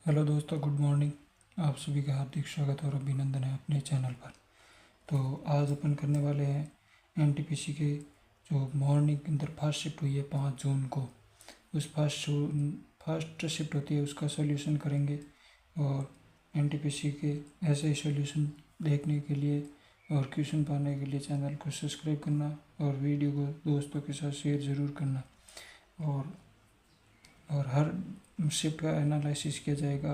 Hello दोस्तों, good morning. आप सभी का हार्दिक स्वागत और अभिनंदन है अपने चैनल पर। तो आज अपन करने वाले हैं एनटीपीसी के जो मॉर्निंग के अंदर फर्स्ट शिफ्ट हुई है 5 जून को, उस फर्स्ट शिफ्ट होती है उसका सॉल्यूशन करेंगे। और एनटीपीसी के ऐसे ही सॉल्यूशन देखने के लिए और क्वेश्चन पाने के लिए चैनल को सब्सक्राइब करना और वीडियो को दोस्तों के साथ शेयर ज़रूर करना। और हर शिफ्ट का एनालिसिस किया जाएगा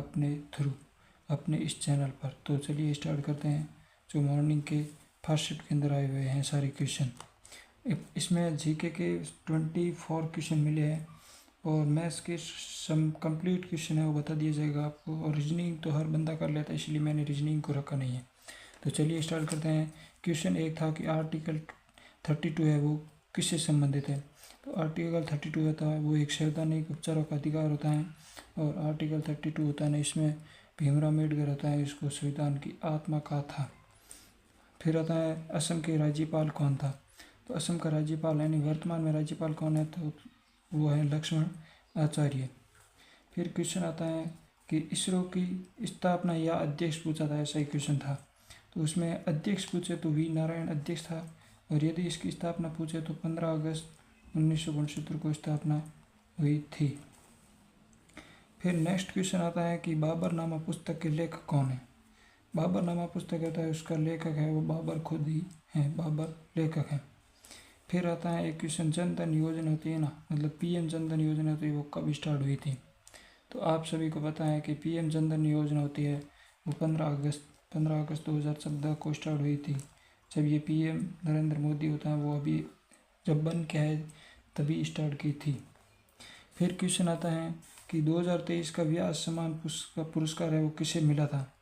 अपने इस चैनल पर। तो चलिए स्टार्ट करते हैं। जो मॉर्निंग के फर्स्ट शिफ्ट के अंदर आए हुए हैं सारे क्वेश्चन, इसमें जीके के 24 क्वेश्चन मिले हैं और मैथ्स के सम कंप्लीट क्वेश्चन है वो बता दिया जाएगा आपको। और रीजनिंग तो हर बंदा कर लेता है, इसलिए मैंने रीजनिंग को रखा नहीं है। तो चलिए स्टार्ट करते हैं। क्वेश्चन एक था कि आर्टिकल 32 है वो किससे संबंधित है। तो आर्टिकल 32 होता है वो एक संवैधानिक उपचारों का अधिकार होता है। और आर्टिकल 32 होता है ना, इसमें भीमराव अम्बेडकर होता है, इसको संविधान की आत्मा कहा था। फिर आता है असम के राज्यपाल कौन था। तो असम का राज्यपाल यानी वर्तमान में राज्यपाल कौन है, तो वो है लक्ष्मण आचार्य। फिर क्वेश्चन आता है कि इसरो की स्थापना या अध्यक्ष पूछा था, ऐसा ही क्वेश्चन था। तो उसमें अध्यक्ष पूछे तो वी नारायण अध्यक्ष था। और यदि इसकी स्थापना पूछे तो 15 अगस्त 1969 को स्थापना हुई थी। फिर नेक्स्ट क्वेश्चन आता है कि बाबरनामा पुस्तक के लेखक कौन है। बाबरनामा पुस्तक होता है उसका लेखक है वो बाबर खुद ही है, बाबर लेखक है। फिर आता है एक क्वेश्चन, जन धन योजना होती है ना, मतलब पीएम जन धन योजना होती है वो कब स्टार्ट हुई थी। तो आप सभी को पता है कि पीएम जन धन योजना होती है वो 15 अगस्त 2014 को स्टार्ट हुई थी। जब ये पीएम नरेंद्र मोदी होता है वो अभी जब बन के आए तभी स्टार्ट की थी। फिर क्वेश्चन आता है कि 2023 का व्यास सम्मान पुरस्कार है वो किसे मिला था।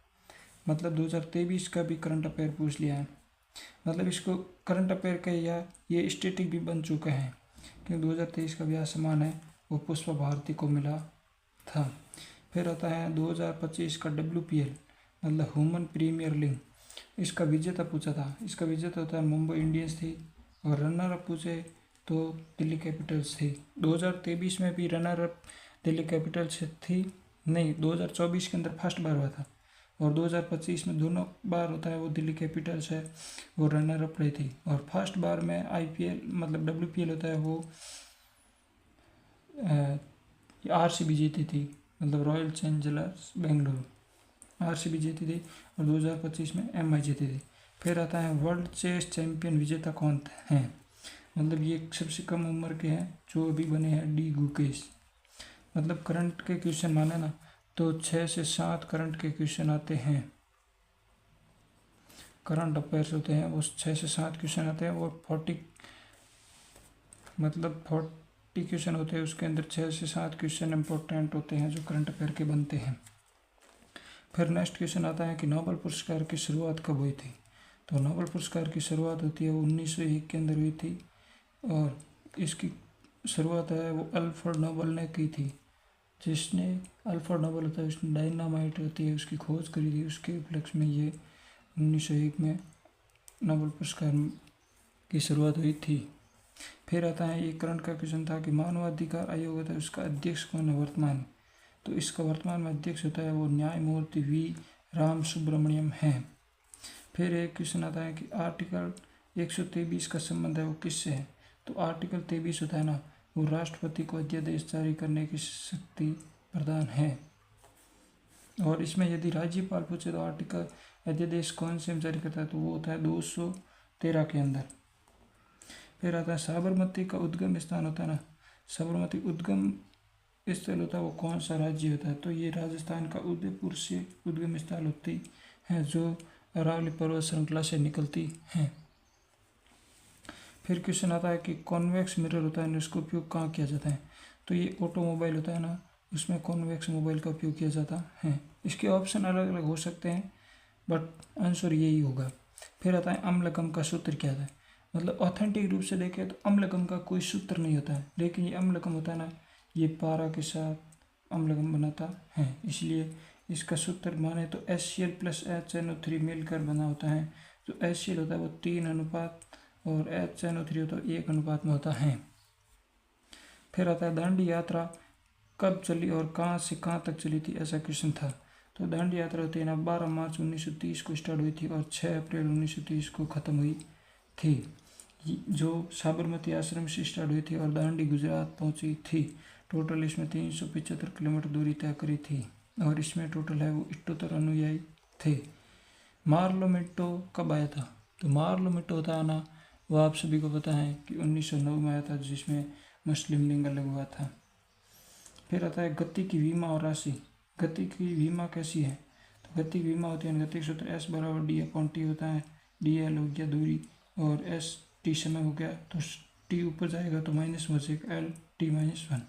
मतलब 2023 का भी करंट अफेयर पूछ लिया है, मतलब इसको करंट अफेयर का या ये स्टैटिक भी बन चुका है, क्योंकि 2023 का व्यास सम्मान है वो पुष्पा भारती को मिला था। फिर आता है 2025 का WPL मतलब ह्यूमन प्रीमियर लीग, इसका विजेता पूछा था। इसका विजेता होता है मुंबई इंडियंस थी। और रनर अप पूछे तो दिल्ली कैपिटल्स थी। 2023 में भी रनर अप दिल्ली कैपिटल्स थी नहीं, 2024 के अंदर फर्स्ट बार हुआ था। और 2025 में दोनों बार होता है वो दिल्ली कैपिटल्स है वो रनर अप रही थी। और फर्स्ट बार में IPL मतलब WPL होता है वो RCB जीती थी, मतलब रॉयल चैलेंजर्स बेंगलुरु RCB जीती थी। और 2025 में MI जीती थी। फिर आता है वर्ल्ड चेस चैंपियन विजेता कौन है। मतलब ये सबसे कम उम्र के हैं जो अभी बने हैं, डी गुकेश। मतलब करंट के क्वेश्चन माने ना तो 6 से 7 करंट के क्वेश्चन आते हैं, करंट अफेयर्स होते हैं वो 6 से 7 क्वेश्चन आते हैं। और 40 क्वेश्चन होते हैं, उसके अंदर 6 से 7 क्वेश्चन इंपॉर्टेंट होते हैं जो करंट अफेयर के बनते हैं। फिर नेक्स्ट क्वेश्चन आता है कि नोबेल पुरस्कार की शुरुआत कब हुई थी। तो नोबेल पुरस्कार की शुरुआत होती है वो 1901 के अंदर हुई थी। और इसकी शुरुआत है वो अल्फ्रेड नोबेल ने की थी। जिसने अल्फ्रेड नोबेल होता है उसने डायनामाइट होती है उसकी खोज करी थी, उसके उपलक्ष्य में ये 1901 में नोबेल पुरस्कार की शुरुआत हुई थी। फिर आता है ये करंट का क्वेश्चन था कि मानवाधिकार आयोग होता है उसका अध्यक्ष कौन है वर्तमान। तो इसका वर्तमान में अध्यक्ष होता है वो न्यायमूर्ति V राम सुब्रमण्यम है। फिर एक क्वेश्चन आता है कि आर्टिकल 123 का संबंध है वो किससे है। तो आर्टिकल 23 होता है ना वो राष्ट्रपति को अध्यादेश जारी करने की शक्ति प्रदान है। और इसमें यदि राज्यपाल पूछे तो आर्टिकल अध्यादेश कौन से जारी करता है, तो वो होता है 213 के अंदर। फिर आता है साबरमती का उद्गम स्थान होता है ना, साबरमती उद्गम स्थल होता है वो कौन सा राज्य होता है। तो ये राजस्थान का उदयपुर से उद्गम स्थल होती है जो अरावली पर्वत श्रृंखला से निकलती हैं। फिर क्वेश्चन आता है कि कॉन्वेक्स मिरर होता है उसका उपयोग कहाँ किया जाता है। तो ये ऑटोमोबाइल होता है ना उसमें कॉन्वेक्स मोबाइल का उपयोग किया जाता है। इसके ऑप्शन अलग अलग हो सकते हैं बट आंसर यही होगा। फिर आता है अम्लगम का सूत्र क्या है। मतलब ऑथेंटिक रूप से देखें तो अम्लगम का कोई सूत्र नहीं होता है, लेकिन ये अम्लगम होता है ना ये पारा के साथ अम्लगम बनाता है, इसलिए इसका सूत्र माने तो HCl + HNO3 मिलकर बना होता है। जो HCl होता है वो 3 अनुपात और HNO3 होता है 1 अनुपात में होता है। फिर आता है दांडी यात्रा कब चली और कहाँ से कहाँ तक चली थी, ऐसा क्वेश्चन था। तो दांडी यात्रा होती है ना 12 मार्च 1930 को स्टार्ट हुई थी और 6 अप्रैल 1930 को ख़त्म हुई थी, जो साबरमती आश्रम से स्टार्ट हुई थी और दांडी गुजरात पहुंची थी। टोटल इसमें 375 किलोमीटर दूरी तय करी थी और इसमें टोटल है वो 78 अनुयायी थे। मार्लो मिंटो कब आया था? तो मार्लो मिंटो होता है ना, वो आप सभी को पता है कि 1909 में आया था, जिसमें मुस्लिम लीग अलग हुआ था। फिर आता है गति की विमा और राशि। गति की विमा कैसी है? तो गति की विमा होती है गति सूत्र एस बराबर डी अपॉन टी होता है। डी एल हो गया दूरी और एस टी समय हो गया, तो टी ऊपर जाएगा तो माइनस बचेगा एल टी -1।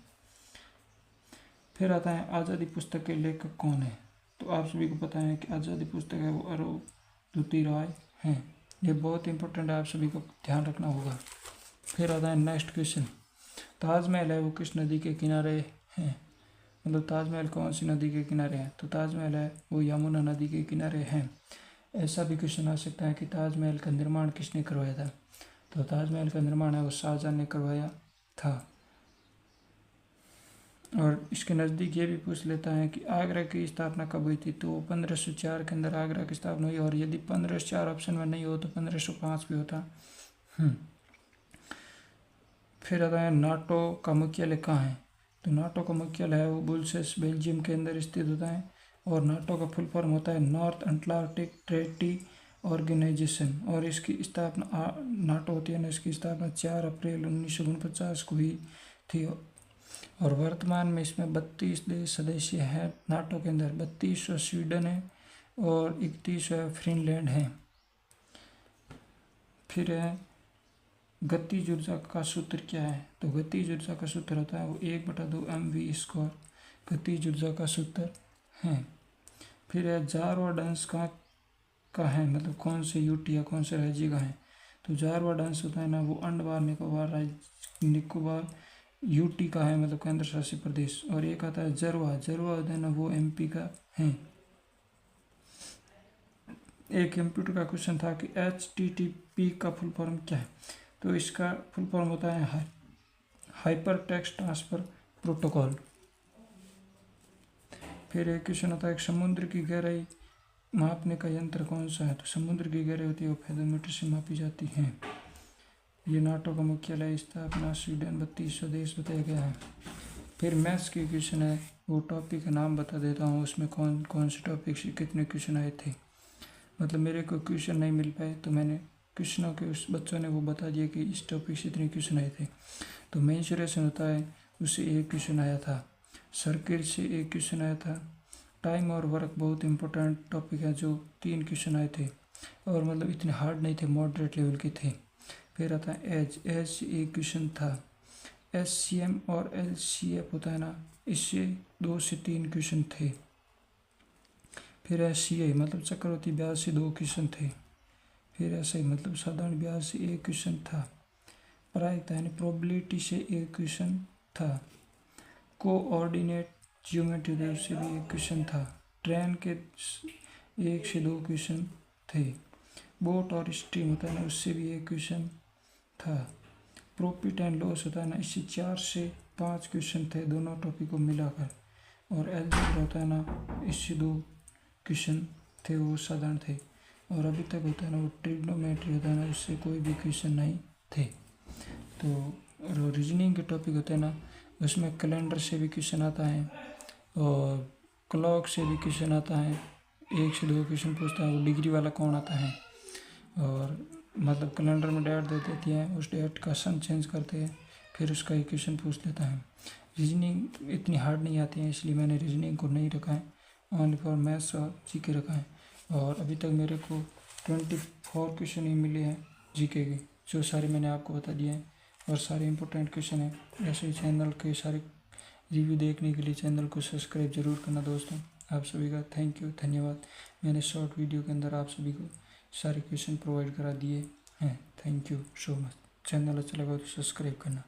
फिर आता है आज़ादी पुस्तक के लेखक कौन है? तो आप सभी को पता है कि आज़ादी पुस्तक है वो अरुंधति राय हैं। ये बहुत इंपॉर्टेंट है, आप सभी को ध्यान रखना होगा। फिर आता है नेक्स्ट क्वेश्चन, ताजमहल है वो किस नदी के किनारे हैं? मतलब ताजमहल कौन सी नदी के किनारे है? तो ताजमहल है वो यमुना नदी के किनारे हैं। ऐसा भी क्वेश्चन आ सकता है कि ताजमहल का निर्माण किसने करवाया था? तो ताजमहल का निर्माण है वो शाहजहां ने करवाया था। और इसके नज़दीक ये भी पूछ लेता है कि आगरा की स्थापना कब हुई थी? तो 1504 के अंदर आगरा की स्थापना हुई, और यदि 1504 ऑप्शन में नहीं हो तो 1505 भी होता। फिर आता है नाटो का मुख्यालय कहाँ है? तो नाटो का मुख्यालय है वो ब्रुसेल्स बेल्जियम के अंदर स्थित होता है, और नाटो का फुल फॉर्म होता है नॉर्थ अटलांटिक ट्रेटी ऑर्गेनाइजेशन। और इसकी स्थापना नाटो होती है ना, इसकी स्थापना 4 अप्रैल 1949 को हुई थी। और वर्तमान में इसमें 32 देश सदस्य हैं नाटो के अंदर। 32 स्वीडन है और 31 फिनलैंड है। फिर है गतिज ऊर्जा का सूत्र क्या है? तो गतिज ऊर्जा का सूत्र होता है वो 1/2 mv²। गतिज ऊर्जा का सूत्र है। फिर है जारवा डांस का है, मतलब कौन से यूटी या कौन से राज्य का है? तो जारवा डांस होता है ना वो अंडमान निकोबार यूटी का है, मतलब केंद्र शासित प्रदेश। और एक आता है जरवा होता है ना वो एमपी का है। एक कंप्यूटर का क्वेश्चन था कि HTTP का फुल फॉर्म क्या है? तो इसका फुल फॉर्म होता है हाइपर टेक्स्ट ट्रांसफर प्रोटोकॉल। फिर एक क्वेश्चन होता है समुद्र की गहराई मापने का यंत्र कौन सा है? तो समुद्र की गहराई होती है वो फेदोमीटर से मापी जाती है। ये नाटो का मुख्यालय स्थापना स्वीडन 32 स्वदेश बताया गया है। फिर मैथ्स की क्वेश्चन है वो टॉपिक का नाम बता देता हूँ, उसमें कौन कौन से टॉपिक से कितने क्वेश्चन आए थे। मतलब मेरे को क्वेश्चन नहीं मिल पाए तो मैंने क्वेश्चनों के उस बच्चों ने वो बता दिया कि इस टॉपिक से इतने क्वेश्चन आए थे। तो मेंसुरेशन होता है उससे एक क्वेश्चन आया था। सर्किट से एक क्वेश्चन आया था। टाइम और वर्क बहुत इंपॉर्टेंट टॉपिक है, जो 3 क्वेश्चन आए थे, और मतलब इतने हार्ड नहीं थे, मॉडरेट लेवल के थे। फिर आता है एज से एक क्वेश्चन था। SCM और LCF होता है ना, इससे 2 से 3 क्वेश्चन थे। फिर SCI मतलब चक्रवृद्धि ब्याज से 2 क्वेश्चन थे। फिर SI मतलब साधारण ब्याज से 1 क्वेश्चन था। प्रायिकता यानी प्रोबेबिलिटी से 1 क्वेश्चन था। कोऑर्डिनेट ज्योमेट्री से भी 1 क्वेश्चन था। ट्रेन के 1 से 2 क्वेश्चन थे। बोट और स्ट्रीम होता है ना, उससे भी 1 क्वेश्चन था। प्रॉफिट एंड लॉस होता है ना, इससे 4 से 5 क्वेश्चन थे दोनों टॉपिक को मिलाकर। और अलजेब्रा होता है ना, इससे 2 क्वेश्चन थे, वो साधारण थे। और अभी तक होता है ना वो ट्रिग्नोमेट्री होता है ना, उससे कोई भी क्वेश्चन नहीं थे। तो रीजनिंग के टॉपिक होते हैं ना, उसमें कैलेंडर से भी क्वेश्चन आता है और क्लॉक से भी क्वेश्चन आता है। 1 से 2 क्वेश्चन पूछता है वो डिग्री वाला कौन आता है। और मतलब कैलेंडर में डेट दे देती है, उस डेट का सन चेंज करते हैं, फिर उसका एक क्वेश्चन पूछ लेता है। रीजनिंग इतनी हार्ड नहीं आती है, इसलिए मैंने रीजनिंग को नहीं रखा है, ओनली फॉर मैथ्स और जीके रखा है। और अभी तक मेरे को 24 क्वेश्चन ही मिले हैं जीके के, जो सारे मैंने आपको बता दिए हैं और सारे इंपॉर्टेंट क्वेश्चन हैं। ऐसे ही चैनल के सारे रिव्यू देखने के लिए चैनल को सब्सक्राइब जरूर करना दोस्तों। आप सभी का थैंक यू, धन्यवाद। मैंने शॉर्ट वीडियो के अंदर आप सभी को सारे क्वेश्चन प्रोवाइड करा दिए हैं। Thank you so much. Channel अच्छा लगा तो सब्सक्राइब करना।